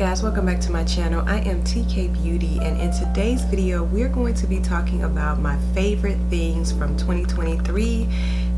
guys, welcome back to my channel. I am TK Beauty, and in today's video we're going to be talking about my favorite things from 2023.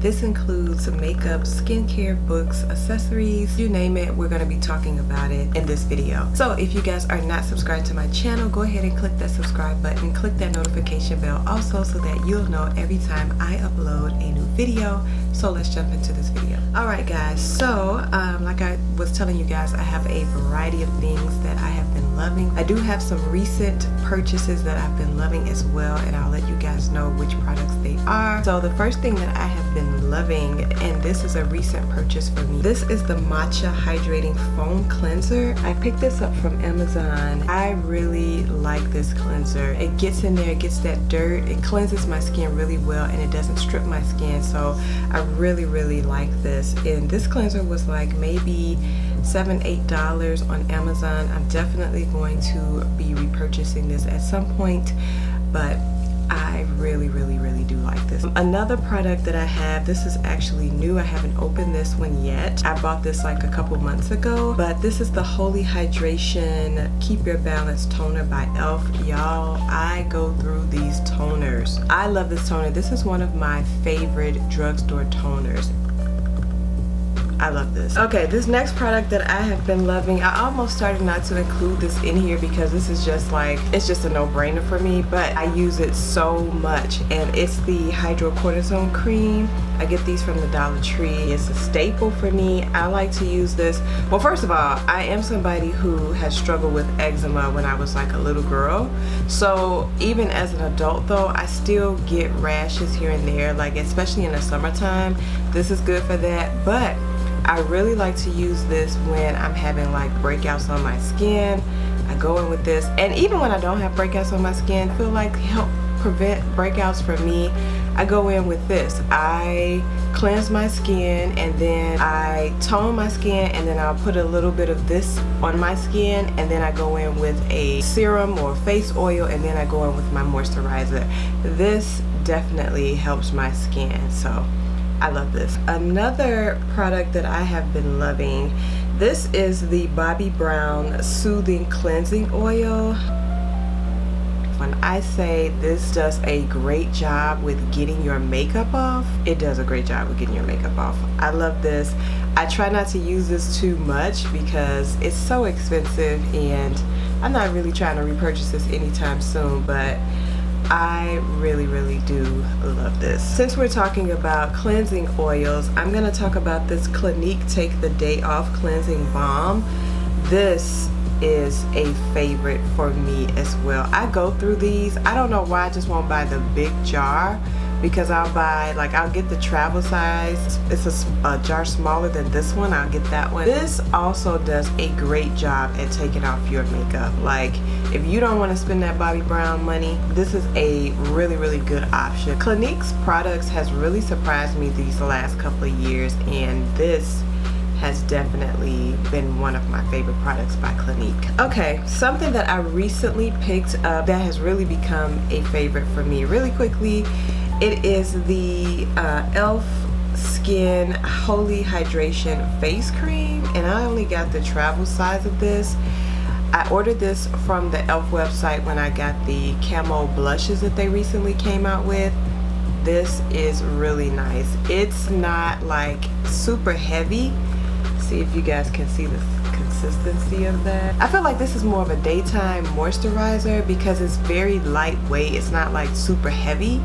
This includes makeup, skincare, books, accessories, you name it, we're going to be talking about it in this video. So if you guys are not subscribed to my channel, go ahead and click that subscribe button, click that notification bell also so that you'll know every time I upload a new video. So let's jump into this video. Alright guys, so like I was telling you guys, I have a variety of things that I have been loving. I do have some recent purchases that I've been loving as well, and I'll let you guys know which products they are. So the first thing that I have been loving, and this is a recent purchase for me, this is the Matcha Hydrating Foam Cleanser. I picked this up from Amazon. I really like this cleanser. It gets in there, it gets that dirt, it cleanses my skin really well, and it doesn't strip my skin. So I really like this, and this cleanser was like maybe $7-8 on Amazon. I'm definitely going to be repurchasing this at some point, but I really do like this. Another product that I have, this is actually new. I haven't opened this one yet. I bought this like a couple months ago, but this is the Holy Hydration Keep Your Balance Toner by e.l.f. Y'all, I go through these toners. I love this toner. This is one of my favorite drugstore toners. I love this. Okay, this next product that I have been loving, I almost started not to include this in here because this is just like, it's just a no-brainer for me, but I use it so much, and it's the hydrocortisone cream. I get these from the Dollar Tree. It's a staple for me. I like to use this. Well, first of all, I am somebody who has struggled with eczema when I was like a little girl. So even as an adult though, I still get rashes here and there, like especially in the summertime. This is good for that, but I really like to use this when I'm having like breakouts on my skin. I go in with this, and even when I don't have breakouts on my skin, I feel like help prevent breakouts for me, I go in with this. I cleanse my skin, and then I tone my skin, and then I'll put a little bit of this on my skin, and then I go in with a serum or face oil, and then I go in with my moisturizer. This definitely helps my skin, so I love this. Another product that I have been loving, this is the Bobbi Brown Soothing Cleansing Oil. When I say this does a great job with getting your makeup off, it does a great job with getting your makeup off. I love this. I try not to use this too much because it's so expensive, and I'm not really trying to repurchase this anytime soon, but I really do love this. Since we're talking about cleansing oils, I'm going to talk about this Clinique Take the Day Off Cleansing Balm. This is a favorite for me as well. I go through these. I don't know why I just won't buy the big jar, because I'll buy, like, I'll get the travel size. It's a jar smaller than this one. I'll get that one. This also does a great job at taking off your makeup. Like, if you don't want to spend that Bobbi Brown money, this is a really good option. Clinique's products has really surprised me these last couple of years, and this has definitely been one of my favorite products by Clinique. Okay, something that I recently picked up that has really become a favorite for me really quickly, it is the e.l.f. Skin Holy Hydration Face Cream, and I only got the travel size of this. I ordered this from the e.l.f. website when I got the camo blushes that they recently came out with. This is really nice. It's not like super heavy. See if you guys can see the consistency of that. I feel like this is more of a daytime moisturizer because it's very lightweight. It's not like super heavy,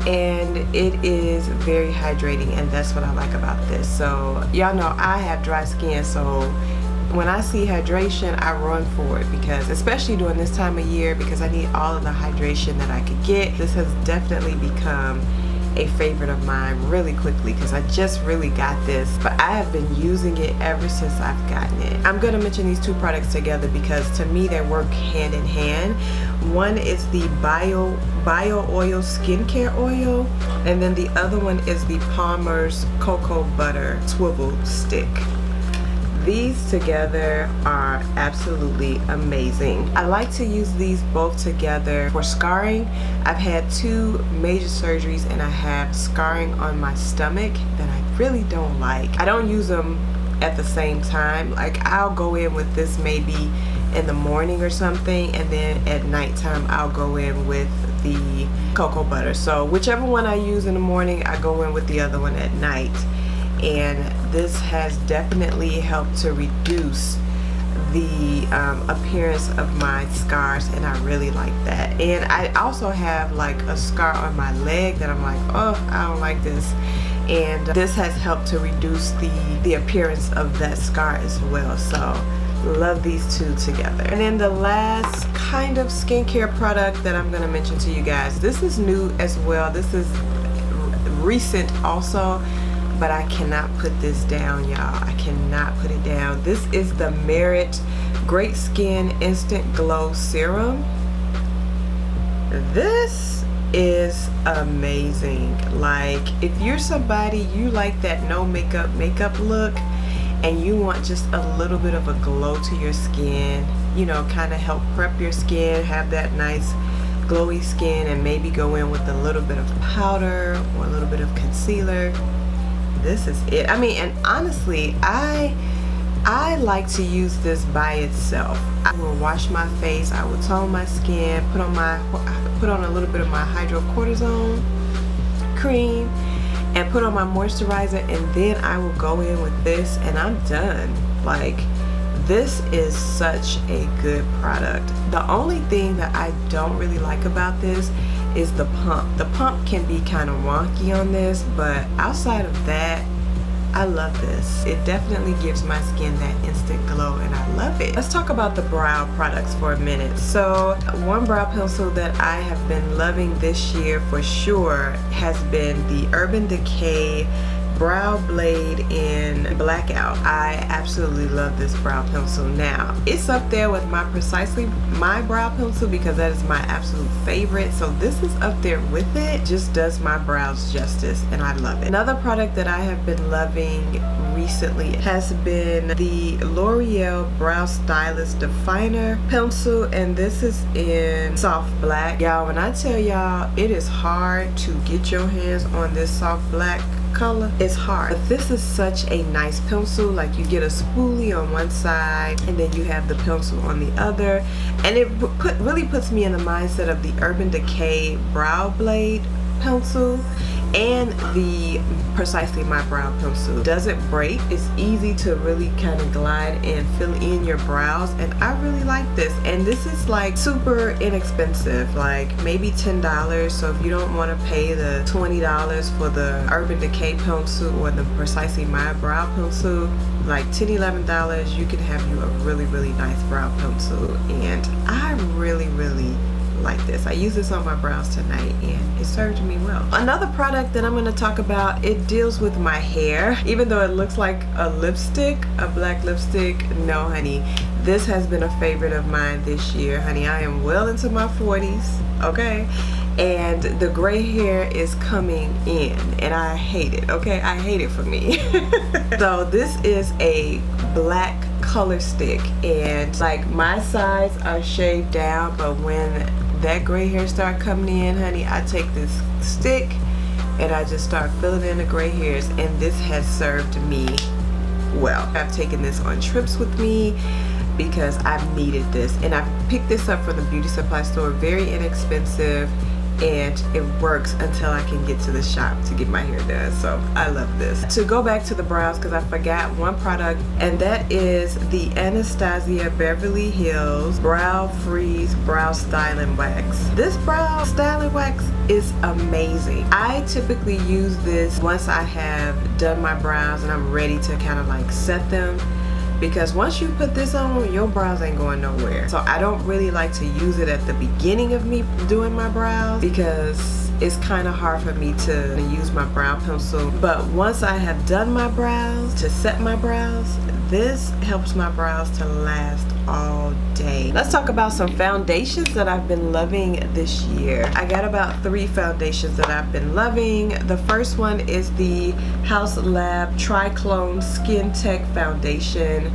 and it is very hydrating, and that's what I like about this. So y'all know I have dry skin, so when I see hydration, I run for it, because especially during this time of year, because I need all of the hydration that I could get. This has definitely become a favorite of mine really quickly because I just really got this, but I have been using it ever since I've gotten it. I'm going to mention these two products together because to me they work hand in hand. One is the Bio Oil Skincare Oil, and then the other one is the Palmer's Cocoa Butter Swivel Stick. These together are absolutely amazing. I like to use these both together for scarring. I've had 2 major surgeries and I have scarring on my stomach that I really don't like. I don't use them at the same time. Like, I'll go in with this maybe in the morning or something, and then at nighttime I'll go in with the cocoa butter. So whichever one I use in the morning, I go in with the other one at night. And this has definitely helped to reduce the appearance of my scars, and I really like that. And I also have like a scar on my leg that I'm like, oh, I don't like this, and this has helped to reduce the appearance of that scar as well. So love these two together. And then the last kind of skincare product that I'm going to mention to you guys, this is new as well. This is recent also, but I cannot put this down, y'all. I cannot put it down. This is the Merit Great Skin Instant Glow Serum. This is amazing. Like, if you're somebody, you like that no makeup look, and you want just a little bit of a glow to your skin, you know, kind of help prep your skin, have that nice glowy skin, and maybe go in with a little bit of powder or a little bit of concealer, this is it. I mean, and honestly, I like to use this by itself. I will wash my face, I will tone my skin, put on a little bit of my hydrocortisone cream, and put on my moisturizer, and then I will go in with this, and I'm done. Like, this is such a good product. The only thing that I don't really like about this is the pump. The pump can be kind of wonky on this, but outside of that, I love this. It definitely gives my skin that instant glow, and I love it. Let's talk about the brow products for a minute. So one brow pencil that I have been loving this year for sure has been the Urban Decay Brow Blade in Blackout. I absolutely love this brow pencil. Now, it's up there with my Precisely My brow pencil because that is my absolute favorite. So this is up there with it. Just does my brows justice, and I love it. Another product that I have been loving recently has been the L'Oreal Brow Stylist Definer pencil, and this is in soft black. Y'all, when I tell y'all it is hard to get your hands on this soft black color, it's hard, but this is such a nice pencil. Like, you get a spoolie on one side and then you have the pencil on the other, and it really puts me in the mindset of the Urban Decay Brow Blade pencil and the Precisely My brow pencil. Doesn't break. It's easy to really kind of glide and fill in your brows, and I really like this. And this is like super inexpensive, like maybe $10. So if you don't want to pay the $20 for the Urban Decay pencil or the Precisely My brow pencil, like $10-11, you can have you a really nice brow pencil. And I really like this. I use this on my brows tonight, and it served me well. Another product that I'm going to talk about, it deals with my hair. Even though it looks like a lipstick, a black lipstick, no honey, this has been a favorite of mine this year. Honey, I am well into my 40s, okay, and the gray hair is coming in, and I hate it, okay? I hate it for me. So this is a black color stick, and like, my sides are shaved down, but when that gray hair start coming in, honey, I take this stick and I just start filling in the gray hairs, and this has served me well. I've taken this on trips with me because I've needed this, and I picked this up from the beauty supply store, very inexpensive, and it works until I can get to the shop to get my hair done. So I love this. To go back to the brows, because I forgot one product, and that is the Anastasia Beverly Hills Brow Freeze Brow Styling Wax. This brow styling wax is amazing. I typically use this once I have done my brows and I'm ready to kind of like set them, because once you put this on, your brows ain't going nowhere. So I don't really like to use it at the beginning of me doing my brows because it's kind of hard for me to use my brow pencil. But once I have done my brows, to set my brows, this helps my brows to last all day. Let's talk about some foundations that I've been loving this year. I got about 3 foundations that I've been loving. The first one is the House Lab Triclone Skin Tech Foundation.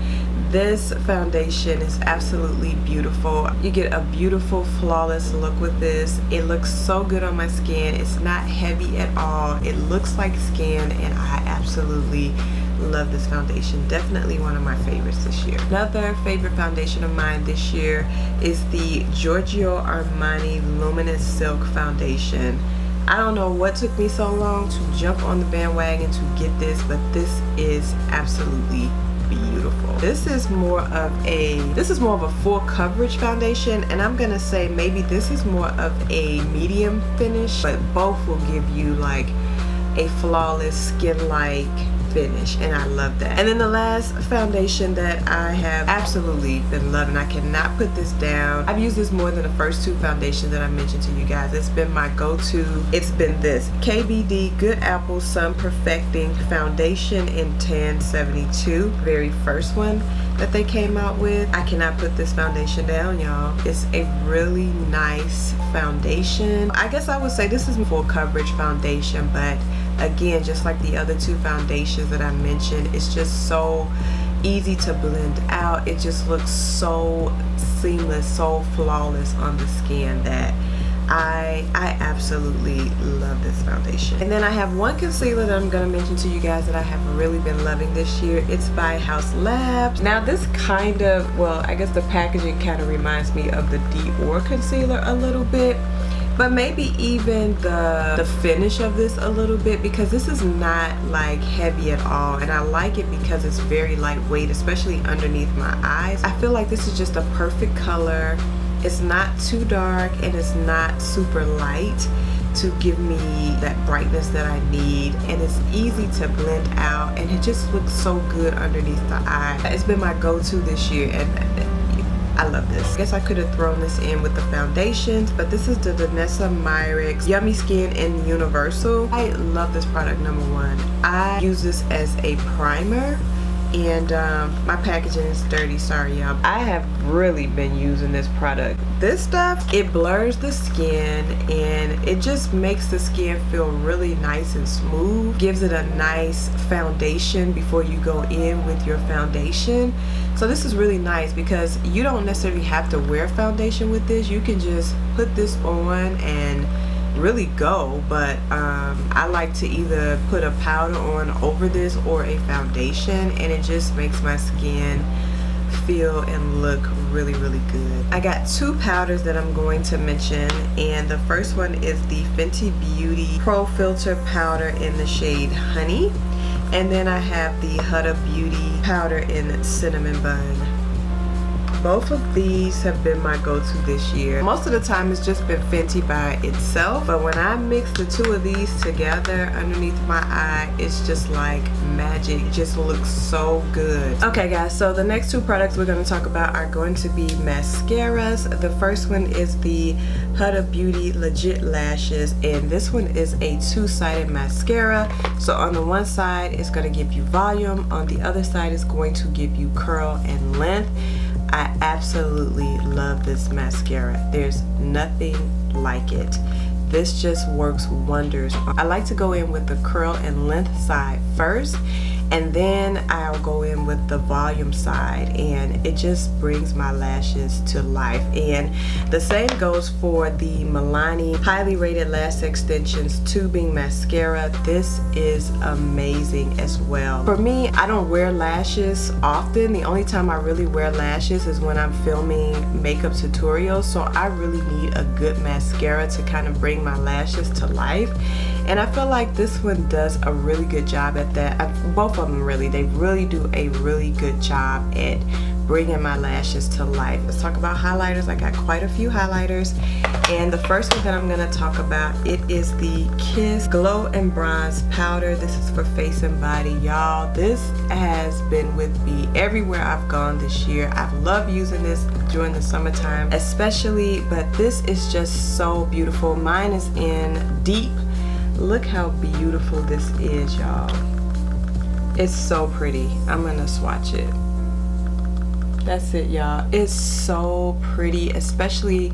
This foundation is absolutely beautiful. You get a beautiful, flawless look with this. It looks so good on my skin. It's not heavy at all. It looks like skin, and I absolutely love this foundation. Definitely one of my favorites this year. Another favorite foundation of mine this year is the Giorgio Armani Luminous Silk Foundation. I don't know what took me so long to jump on the bandwagon to get this, but this is absolutely beautiful. This is more of a full coverage foundation, and I'm gonna say maybe this is more of a medium finish, but both will give you like a flawless skin-like finish, and I love that. And then the last foundation that I have absolutely been loving, I cannot put this down. I've used this more than the first two foundations that I mentioned to you guys. It's been my go-to. It's been this KBD Good Apple Sun Perfecting Foundation in Tan 72, very first one that they came out with. I cannot put this foundation down, y'all. It's a really nice foundation. I guess I would say this is a full coverage foundation, but again, just like the other two foundations that I mentioned, it's just so easy to blend out. It just looks so seamless, so flawless on the skin that I absolutely love this foundation. And then I have one concealer that I'm going to mention to you guys that I have really been loving this year. It's by House Labs. Now this kind of, well, I guess the packaging kind of reminds me of the Dior concealer a little bit, but maybe even the finish of this a little bit, because this is not like heavy at all, and I like it because it's very lightweight, especially underneath my eyes. I feel like this is just a perfect color. It's not too dark and it's not super light to give me that brightness that I need, and it's easy to blend out, and it just looks so good underneath the eye. It's been my go-to this year, and I love this. I guess I could have thrown this in with the foundations, but this is the Danessa Myricks Yummy Skin in Universal. I love this product, number one. I use this as a primer, and my packaging is dirty, sorry y'all. I have really been using this product. This stuff, it blurs the skin and it just makes the skin feel really nice and smooth, gives it a nice foundation before you go in with your foundation. So this is really nice because you don't necessarily have to wear foundation with this. You can just put this on and really go, but I like to either put a powder on over this or a foundation, and it just makes my skin feel and look really good. I got two powders that I'm going to mention, and the first one is the Fenty Beauty Pro Filter powder in the shade Honey, and then I have the Huda Beauty powder in Cinnamon Bun. Both of these have been my go-to this year. Most of the time it's just been Fenty by itself, but when I mix the two of these together underneath my eye, it's just like magic. It just looks so good. Okay guys, so the next two products we're going to talk about are going to be mascaras. The first one is the Huda Beauty Legit Lashes, and this one is a two-sided mascara. So on the one side it's going to give you volume, on the other side is going to give you curl and length. I absolutely love this mascara. There's nothing like it. This just works wonders. I like to go in with the curl and length side first, and then I'll go in with the volume side, and it just brings my lashes to life. And the same goes for the Milani Highly Rated Lash Extensions Tubing Mascara. This is amazing as well. For me, I don't wear lashes often. The only time I really wear lashes is when I'm filming makeup tutorials, so I really need a good mascara to kind of bring my lashes to life. And I feel like this one does a really good job at that. Both of them really, they really do a really good job at bringing my lashes to life. Let's talk about highlighters. I got quite a few highlighters, and the first one that I'm going to talk about, it is the Kiss Glow and Bronze Powder. This is for face and body, y'all. This has been with me everywhere I've gone this year. I've loved using this during the summertime especially, but this is just so beautiful. Mine is in Deep. Look how beautiful this is, y'all. It's so pretty. I'm gonna swatch it. That's it, y'all. It's so pretty, especially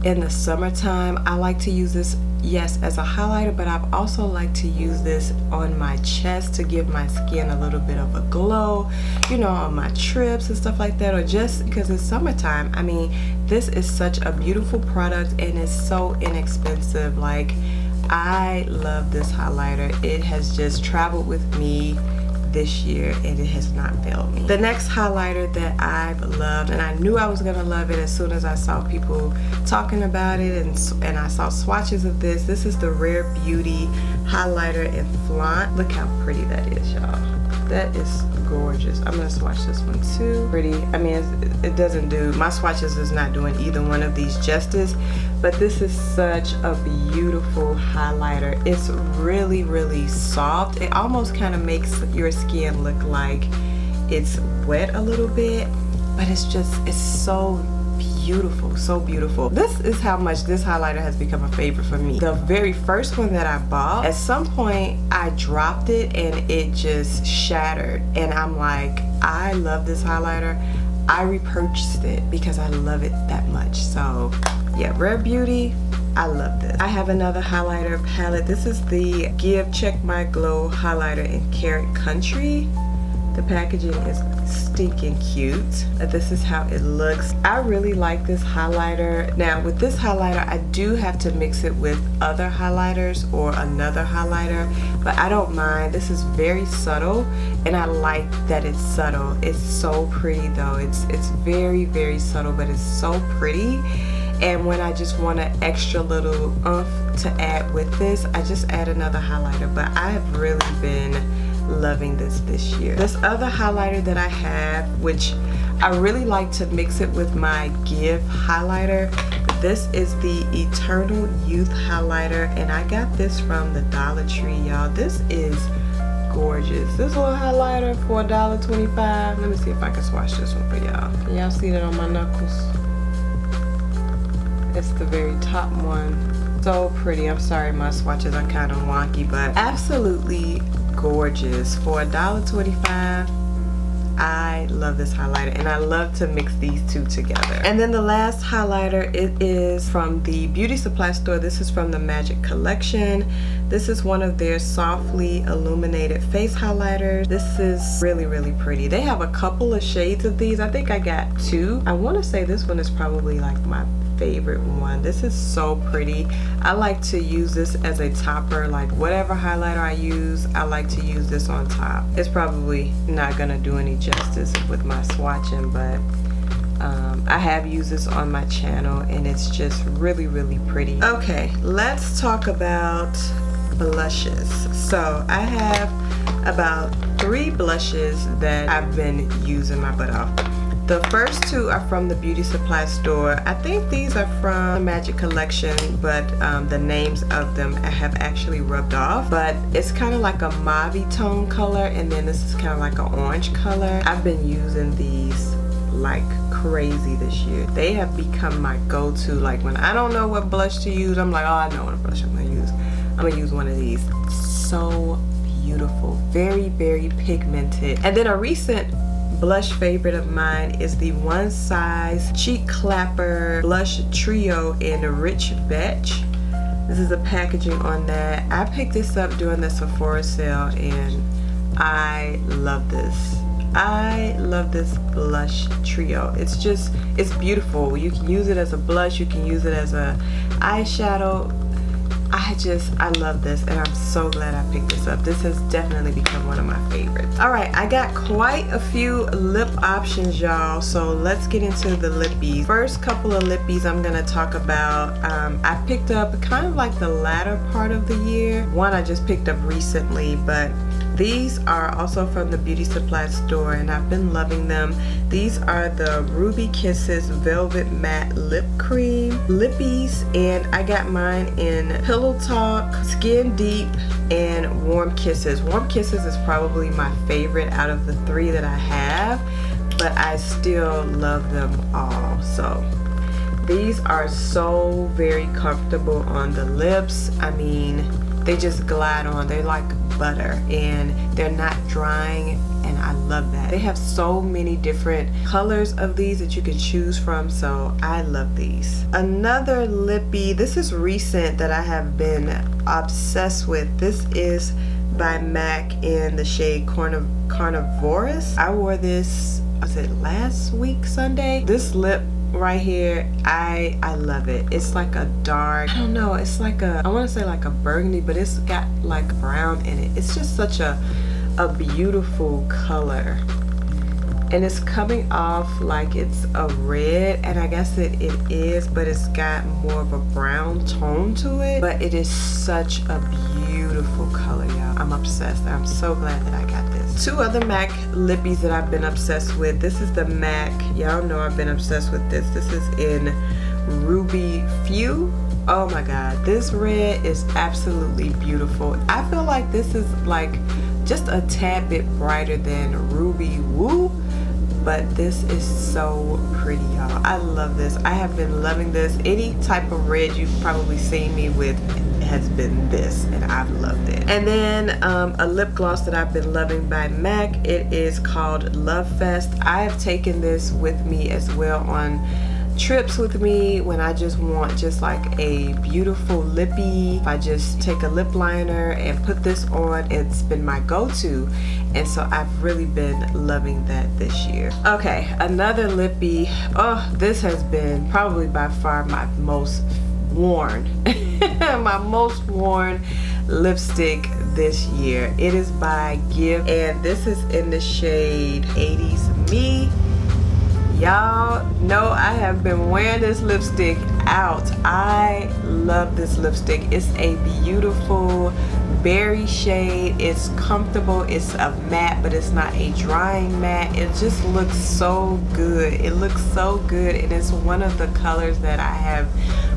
in the summertime. I like to use this, yes, as a highlighter, but I've also like to use this on my chest to give my skin a little bit of a glow, you know, on my trips and stuff like that, or just because it's summertime. I mean, this is such a beautiful product, and it's so inexpensive. Like, I love this highlighter. It has just traveled with me this year, and it has not failed me. The next highlighter that I've loved, and I knew I was gonna love it as soon as I saw people talking about it, and I saw swatches of this. This is the Rare Beauty highlighter in Flaunt. Look how pretty that is, y'all. That is gorgeous. I'm gonna swatch this one too. Pretty. I mean, it doesn't do, my swatches is not doing either one of these justice, but this is such a beautiful highlighter. It's really, really soft. It almost kind of makes your skin look like it's wet a little bit, but it's so beautiful, so beautiful. This is how much this highlighter has become a favorite for me. The very first one that I bought, at some point I dropped it and it just shattered, and I'm like, I love this highlighter. I repurchased it because I love it that much. So yeah, Rare Beauty, I love this. I have another highlighter palette. This is the Give Check My Glow highlighter in Carrot Country. The packaging is stinking cute. This is how it looks. I really like this highlighter. Now with this highlighter, I do have to mix it with other highlighters or another highlighter, but I don't mind. This is very subtle, and I like that it's subtle. It's so pretty though. It's very, very subtle, but it's so pretty. And when I just want an extra little oomph to add with this, I just add another highlighter. But I have really been loving this year. This other highlighter that I have, which I really like to mix it with my Give highlighter, this is the Eternal Youth highlighter, and I got this from the Dollar Tree, y'all. This is gorgeous. This little highlighter for $1.25. Let me see if I can swatch this one for y'all. Can y'all see that on my knuckles? It's the very top one. So pretty. I'm sorry, my swatches are kind of wonky, but absolutely gorgeous. For $1.25, I love this highlighter, and I love to mix these two together. And then the last highlighter, it is from the beauty supply store. This is from the Magic Collection. This is one of their softly illuminated face highlighters. This is really, really pretty. They have a couple of shades of these. I think I got two. I want to say this one is probably like my favorite one. This is so pretty. I like to use this as a topper. Like whatever highlighter I use, I like to use this on top. It's probably not gonna do any justice with my swatching, but I have used this on my channel, and it's just really, really pretty. Okay, let's talk about blushes. So I have about 3 blushes that I've been using my butt off. The first 2 are from the beauty supply store. I think these are from the Magic Collection, but the names of them have actually rubbed off. But it's kind of like a mauve tone color, and then this is kind of like an orange color. I've been using these like crazy this year. They have become my go-to. Like when I don't know what blush to use, I'm like, oh, I know what blush I'm gonna use. I'm gonna use one of these. So beautiful. Very, very pigmented. And then a recent blush favorite of mine is the One Size Cheek Clapper Blush Trio in Rich Vetch. This is the packaging on that. I picked this up during the Sephora sale, and I love this. I love this blush trio. It's beautiful. You can use it as a blush, you can use it as a eyeshadow. I love this, and I'm so glad I picked this up. This has definitely become one of my favorites. All right, I got quite a few lip options, y'all, so let's get into the lippies. First couple of lippies I'm gonna talk about, I picked up kind of like the latter part of the year. One I just picked up recently, but these are also from the beauty supply store, and I've been loving them. These are the Ruby Kisses Velvet Matte Lip Cream lippies, and I got mine in Pillow Talk, Skin Deep, and Warm Kisses. Warm Kisses is probably my favorite out of the 3 that I have, but I still love them all. So these are so very comfortable on the lips. I mean, they just glide on. They're like butter, and they're not drying, and I love that. They have so many different colors of these that you can choose from, so I love these. Another lippy, this is recent, that I have been obsessed with. This is by MAC in the shade Carnivorous. I wore this, was it last week Sunday? This lip right here, I love it. It's like a dark, I don't know, it's like a, I want to say like a burgundy, but it's got like brown in it. It's just such a a beautiful color. And it's coming off like it's a red, and I guess it is, but it's got more of a brown tone to it. But it is such a beautiful color, y'all. I'm obsessed. I'm so glad that I got this. Two other MAC lippies that I've been obsessed with. This is the MAC, y'all know I've been obsessed with this. This is in Ruby Few. Oh my god, this red is absolutely beautiful. I feel like this is like just a tad bit brighter than Ruby Woo, but this is so pretty, y'all. I love this. I have been loving this. Any type of red you've probably seen me with has been this, and I've loved it. And then a lip gloss that I've been loving by MAC. It is called Love Fest. I have taken this with me as well on trips with me when I just want just like a beautiful lippy. If I just take a lip liner and put this on, it's been my go-to, and so I've really been loving that this year. Okay, another lippy. Oh, this has been probably by far my most worn my most worn lipstick this year. It is by Give, and this is in the shade 80s Me. Y'all know I have been wearing this lipstick out. I love this lipstick. It's a beautiful berry shade. It's comfortable. It's a matte, but it's not a drying matte. It just looks so good. It looks so good, and it's one of the colors that I have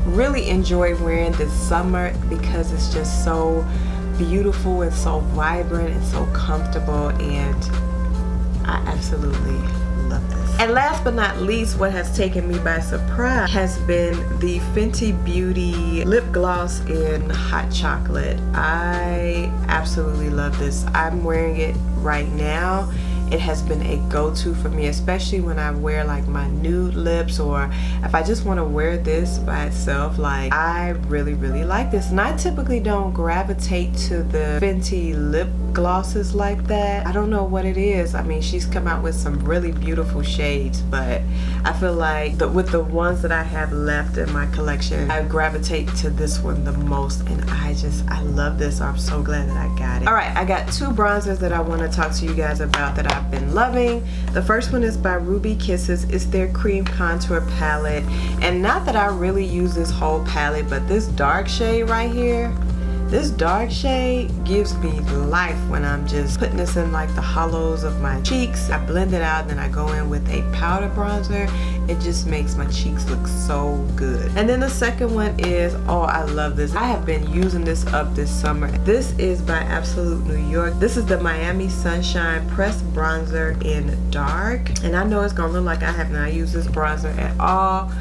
really enjoyed wearing this summer because it's just so beautiful and so vibrant and so comfortable, and I absolutely love this. And last but not least, what has taken me by surprise has been the Fenty Beauty lip gloss in Hot Chocolate. I absolutely love this. I'm wearing it right now. It has been a go-to for me, especially when I wear like my nude lips, or if I just want to wear this by itself. Like, I really like this, and I typically don't gravitate to the Fenty lip glosses like that. I don't know what it is. I mean, she's come out with some really beautiful shades, but I feel like with the ones that I have left in my collection, I gravitate to this one the most, and I love this. I'm so glad that I got it. All right, I got two bronzers that I want to talk to you guys about that I've been loving. The first one is by Ruby Kisses. It's their cream contour palette, and not that I really use this whole palette, but this dark shade right here, this dark shade gives me life when I'm just putting this in like the hollows of my cheeks. I blend it out, and then I go in with a powder bronzer. It just makes my cheeks look so good. And then the second one is, oh, I love this. I have been using this up this summer. This is by Absolute New York. This is the Miami Sunshine Pressed Bronzer in Dark. And I know it's gonna look like I have not used this bronzer at all,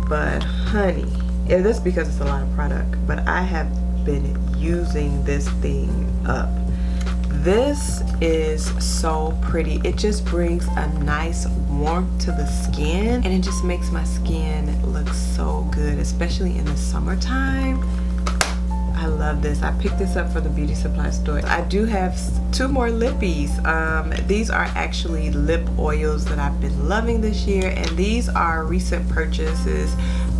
but honey, that's because it's a lot of product, but I have been using this thing up. This is so pretty. It just brings a nice warmth to the skin, and it just makes my skin look so good, especially in the summertime. I love this. I picked this up for the beauty supply store. I do have two more lippies. These are actually lip oils that I've been loving this year, and these are recent purchases,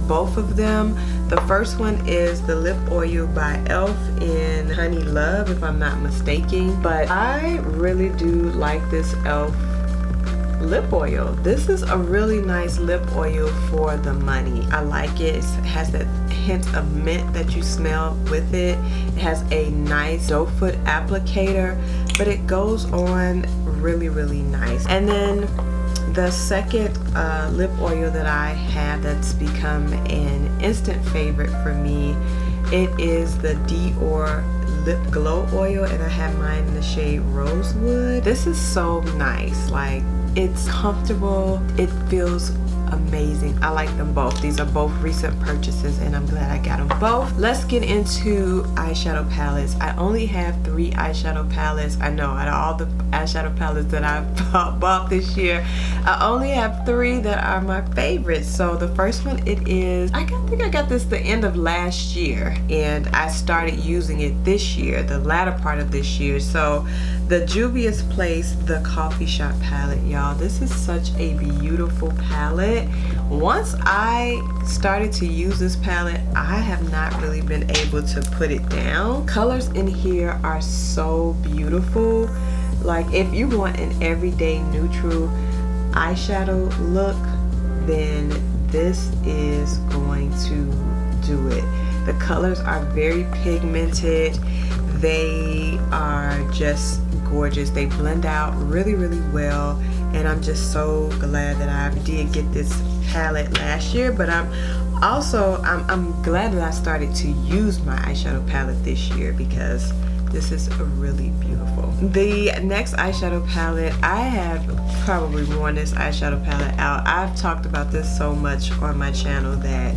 both of them. The first one is the lip oil by e.l.f. in Honey Love, if I'm not mistaken. But I really do like this e.l.f. lip oil. This is a really nice lip oil for the money. I like it. It has that hint of mint that you smell with it. It has a nice doe foot applicator, but it goes on really nice. And then the second lip oil that I have that's become an instant favorite for me, it is the Dior Lip Glow Oil, and I have mine in the shade Rosewood. This is so nice. Like, it's comfortable. It feels amazing. I like them both. These are both recent purchases, and I'm glad I got them both. Let's get into eyeshadow palettes. I only have 3 eyeshadow palettes. I know, out of all the eyeshadow palettes that I've bought this year, I only have 3 that are my favorites. So the first one, it is, I think I got this the end of last year, and I started using it this year, the latter part of this year. So the Juvia's Place, the Coffee Shop palette, y'all. This is such a beautiful palette. Once I started to use this palette, I have not really been able to put it down. Colors in here are so beautiful. Like if you want an everyday neutral eyeshadow look, then this is going to do it. The colors are very pigmented. They are just gorgeous. They blend out really, really well. And I'm just so glad that I did get this palette last year, but I'm glad that I started to use my eyeshadow palette this year because this is really beautiful. The next eyeshadow palette, I have probably worn this eyeshadow palette out. I've talked about this so much on my channel that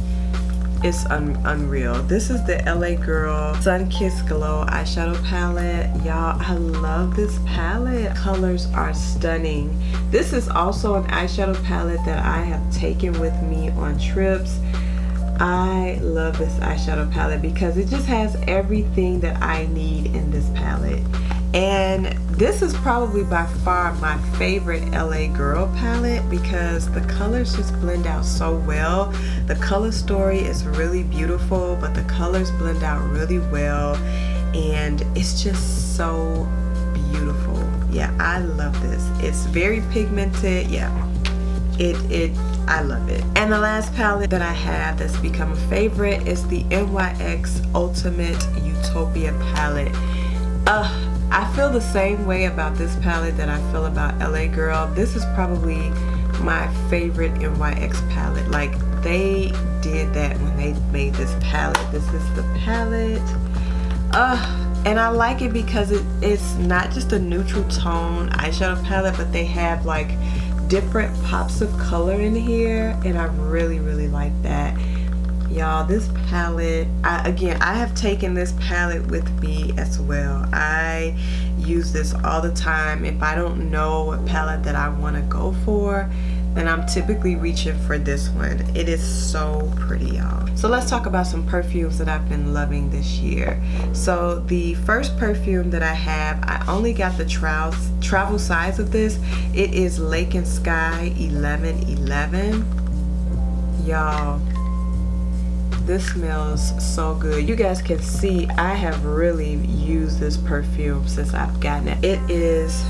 it's unreal. This is the LA Girl Sun Kissed Glow eyeshadow palette. Y'all, I love this palette. Colors are stunning. This is also an eyeshadow palette that I have taken with me on trips. I love this eyeshadow palette because it just has everything that I need in this palette. And this is probably by far my favorite LA Girl palette because the colors just blend out so well. The color story is really beautiful, but the colors blend out really well, and it's just so beautiful. Yeah, I love this. It's very pigmented. Yeah, I love it. And the last palette that I have that's become a favorite is the NYX Ultimate Utopia palette. I feel the same way about this palette that I feel about LA Girl. This is probably my favorite NYX palette. Like, they did that when they made this palette. This is the palette. And I like it because it's not just a neutral tone eyeshadow palette, but they have like different pops of color in here, and I really, really like that. Y'all, this palette, I have taken this palette with me as well. I use this all the time. If I don't know what palette that I want to go for, then I'm typically reaching for this one. It is so pretty, y'all. So let's talk about some perfumes that I've been loving this year. So the first perfume that I have, I only got the travel size of this. It is Lake and Sky 1111. Y'all, this smells so good. You guys can see I have really used this perfume since I've gotten it. It is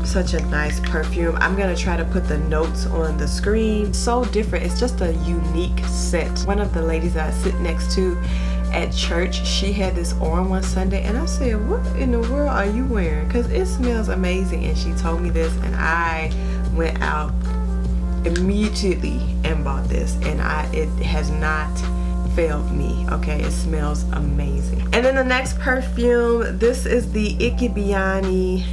such a nice perfume. I'm gonna try to put the notes on the screen. So different. It's just a unique scent. One of the ladies that I sit next to at church, she had this on one Sunday, and I said, what in the world are you wearing? Because it smells amazing. And she told me this, and I went out immediately and bought this, and it has not failed me. Okay, it smells amazing. And then the next perfume, this is the TKBEAUTY.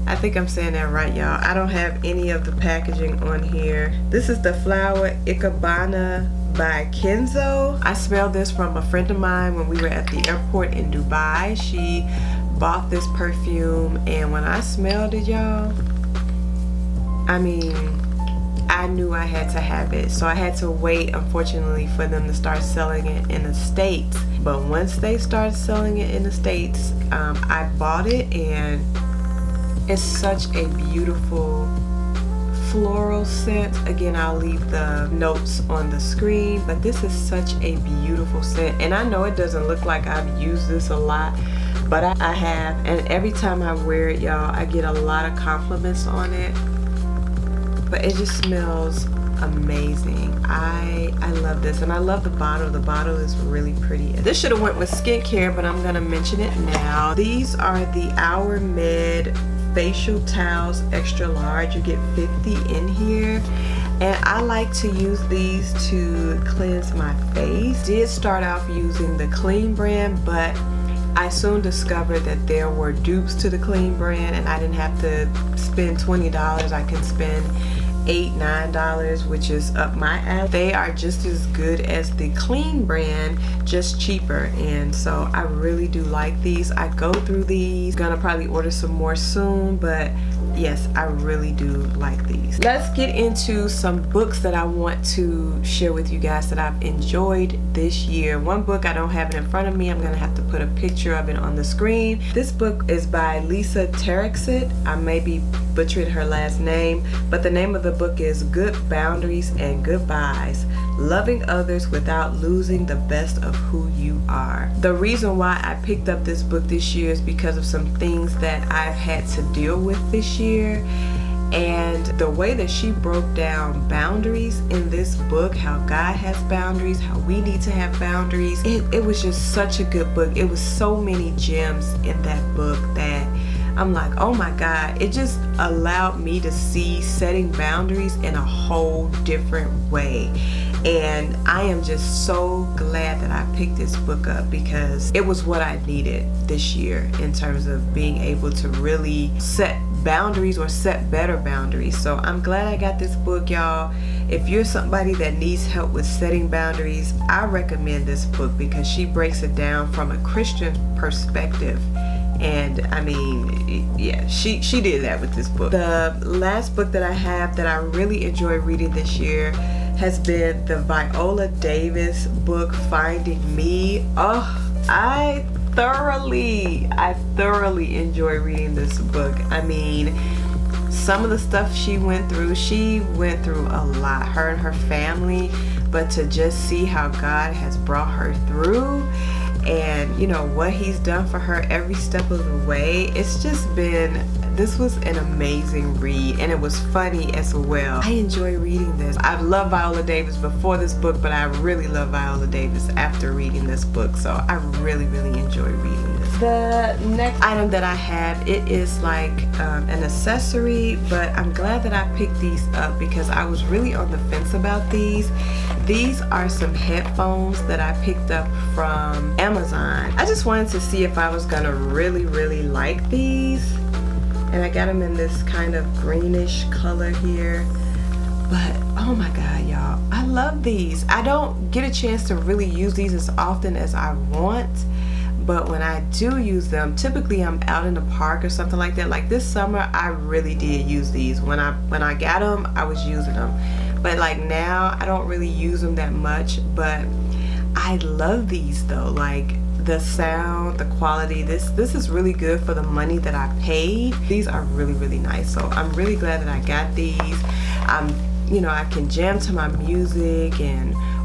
I think I'm saying that right, y'all. I don't have any of the packaging on here. This is the Flower Ikebana by Kenzo. I smelled this from a friend of mine when we were at the airport in Dubai. She bought this perfume, and when I smelled it, y'all, I mean, I knew I had to have it. So I had to wait, unfortunately, for them to start selling it in the States. But once they started selling it in the States, I bought it, and it's such a beautiful floral scent. Again, I'll leave the notes on the screen, but this is such a beautiful scent. And I know it doesn't look like I've used this a lot, but I have. And every time I wear it, y'all, I get a lot of compliments on it. But it just smells amazing. I love this, and I love the bottle. The bottle is really pretty. This should have went with skincare, but I'm gonna mention it now. These are the Our Med facial towels, extra large. You get 50 in here, and I like to use these to cleanse my face. Did start off using the Clean brand, but I soon discovered that there were dupes to the Clean brand, and I didn't have to spend $20. I can spend $8, $9, which is up my alley. They are just as good as the Clean brand, just cheaper, and so I really do like these. I go through these. Gonna probably order some more soon, but yes, I really do like these. Let's get into some books that I want to share with you guys that I've enjoyed this year. One book, I don't have it in front of me. I'm gonna have to put a picture of it on the screen. This book is by Lisa Terexit. I may be butchering her last name, but the name of the book is Good Boundaries and Goodbyes: Loving Others Without Losing the Best of Who You Are. The reason why I picked up this book this year is because of some things that I've had to deal with this year. And the way that she broke down boundaries in this book, how God has boundaries, how we need to have boundaries, it was just such a good book. It was so many gems in that book that I'm like, oh my God, it just allowed me to see setting boundaries in a whole different way. And I am just so glad that I picked this book up, because it was what I needed this year in terms of being able to really set boundaries, or set better boundaries. So I'm glad I got this book, y'all. If you're somebody that needs help with setting boundaries, I recommend this book, because she breaks it down from a Christian perspective. And I mean, yeah, she did that with this book. The last book that I have that I really enjoy reading this year has been the Viola Davis book, Finding Me. Oh, I thoroughly enjoy reading this book. I mean, some of the stuff she went through a lot, her and her family, but to just see how God has brought her through, and you know what he's done for her every step of the way, it's just been, this was an amazing read, and it was funny as well. I enjoy reading this. I've loved Viola Davis before this book, but I really love Viola Davis after reading this book, so I really enjoy reading this. The next item that I have, it is like an accessory, but I'm glad that I picked these up because I was really on the fence about these. These are some headphones that I picked up from Amazon. I just wanted to see if I was gonna really like these. And I got them in this kind of greenish color here. But oh my God, y'all, I love these. I don't get a chance to really use these as often as I want, but when I do use them, typically I'm out in the park or something like that. Like this summer, I really did use these. When I got them, I was using them. But like now, I don't really use them that much, but I love these though. Like the sound, the quality, this is really good for the money that I paid. These are really nice, so I'm really glad that I got these. You know, I can jam to my music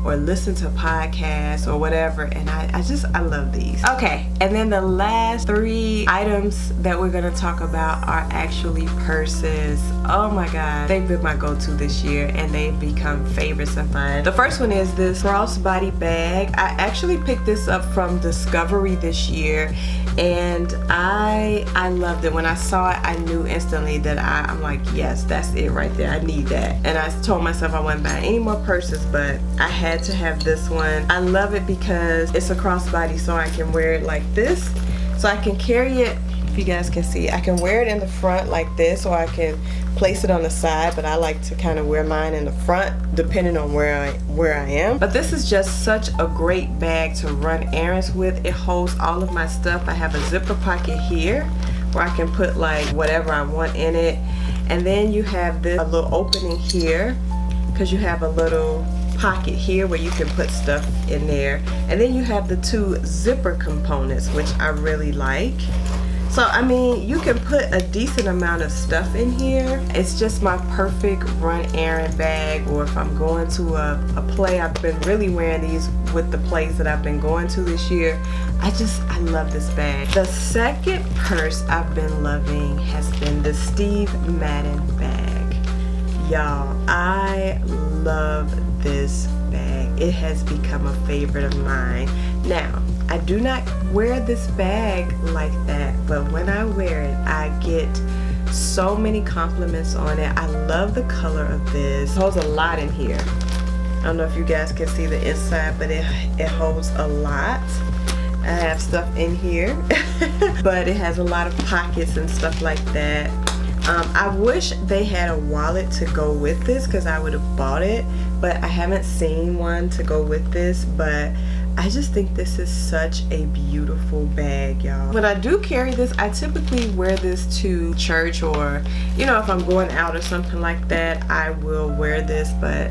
or listen to podcasts or whatever, and I love these. Okay, and then the last three items that we're gonna talk about are actually purses. Oh my God, they've been my go-to this year, and they've become favorites of mine. The first one is this crossbody bag. I actually picked this up from Discovery this year, and I loved it. When I saw it, I knew instantly that I'm like, yes, that's it right there. I need that. And I told myself I wasn't buying any more purses, but I had to have this one. I love it because it's a crossbody, so I can wear it like this. So I can carry it, if you guys can see, I can wear it in the front like this, or I can place it on the side, but I like to kind of wear mine in the front depending on where I am. But this is just such a great bag to run errands with. It holds all of my stuff. I have a zipper pocket here where I can put like whatever I want in it, and then you have this a little opening here because you have a little pocket here where you can put stuff in there, and then you have the two zipper components, which I really like. So I mean, you can put a decent amount of stuff in here. It's just my perfect run errand bag, or if I'm going to a play. I've been really wearing these with the plays that I've been going to this year. I love this bag. The second purse I've been loving has been the Steve Madden bag. Y'all, I love this bag. It has become a favorite of mine. Now, I do not wear this bag like that, but when I wear it, I get so many compliments on it. I love the color of this. It holds a lot in here. I don't know if you guys can see the inside, but it holds a lot. I have stuff in here, but it has a lot of pockets and stuff like that. I wish they had a wallet to go with this, because I would have bought it, but I haven't seen one to go with this. But I just think this is such a beautiful bag, y'all. When I do carry this, I typically wear this to church, or you know, if I'm going out or something like that, I will wear this. But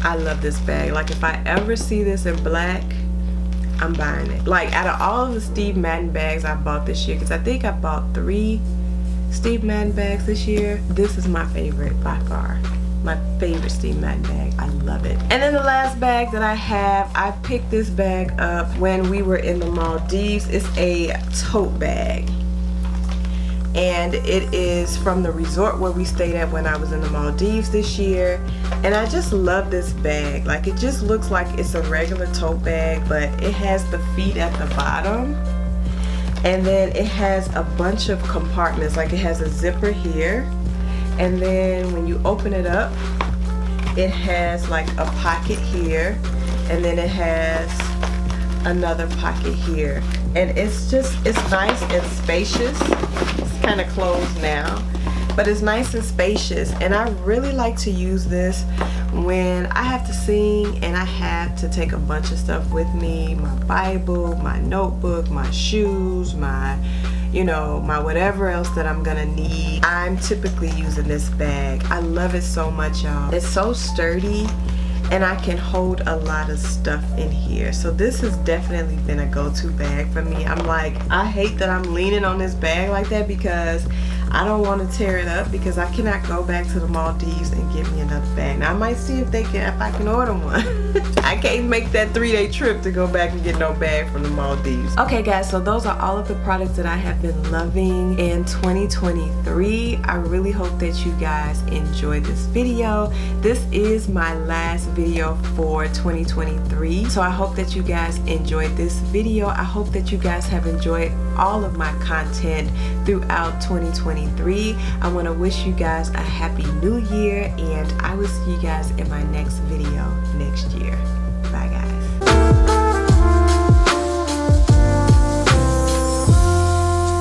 I love this bag. Like, if I ever see this in black, I'm buying it. Like, out of all of the Steve Madden bags I bought this year, because I think I bought 3 Steve Madden bags this year, this is my favorite by far. My favorite Steve Madden bag. I love it. And then the last bag that I have, I picked this bag up when we were in the Maldives. It's a tote bag. And it is from the resort where we stayed at when I was in the Maldives this year. And I just love this bag. Like, it just looks like it's a regular tote bag, but it has the feet at the bottom. And then it has a bunch of compartments. Like, it has a zipper here. And then when you open it up, it has like a pocket here. And then it has another pocket here. And it's nice and spacious. It's kind of closed now, but it's nice and spacious. And I really like to use this when I have to sing and I have to take a bunch of stuff with me. My Bible, my notebook, my shoes, my whatever else that I'm gonna need. I'm typically using this bag. I love it so much, y'all. It's so sturdy and I can hold a lot of stuff in here. So this has definitely been a go-to bag for me. I'm like, I hate that I'm leaning on this bag like that because I don't want to tear it up, because I cannot go back to the Maldives and get me another bag. Now I might see if I can order one. I can't make that 3-day trip to go back and get no bag from the Maldives. Okay guys, so those are all of the products that I have been loving in 2023. I really hope that you guys enjoyed this video. This is my last video for 2023. So I hope that you guys enjoyed this video. I hope that you guys have enjoyed all of my content throughout 2023. I want to wish you guys a happy new year, and I will see you guys in my next video next year. Bye guys.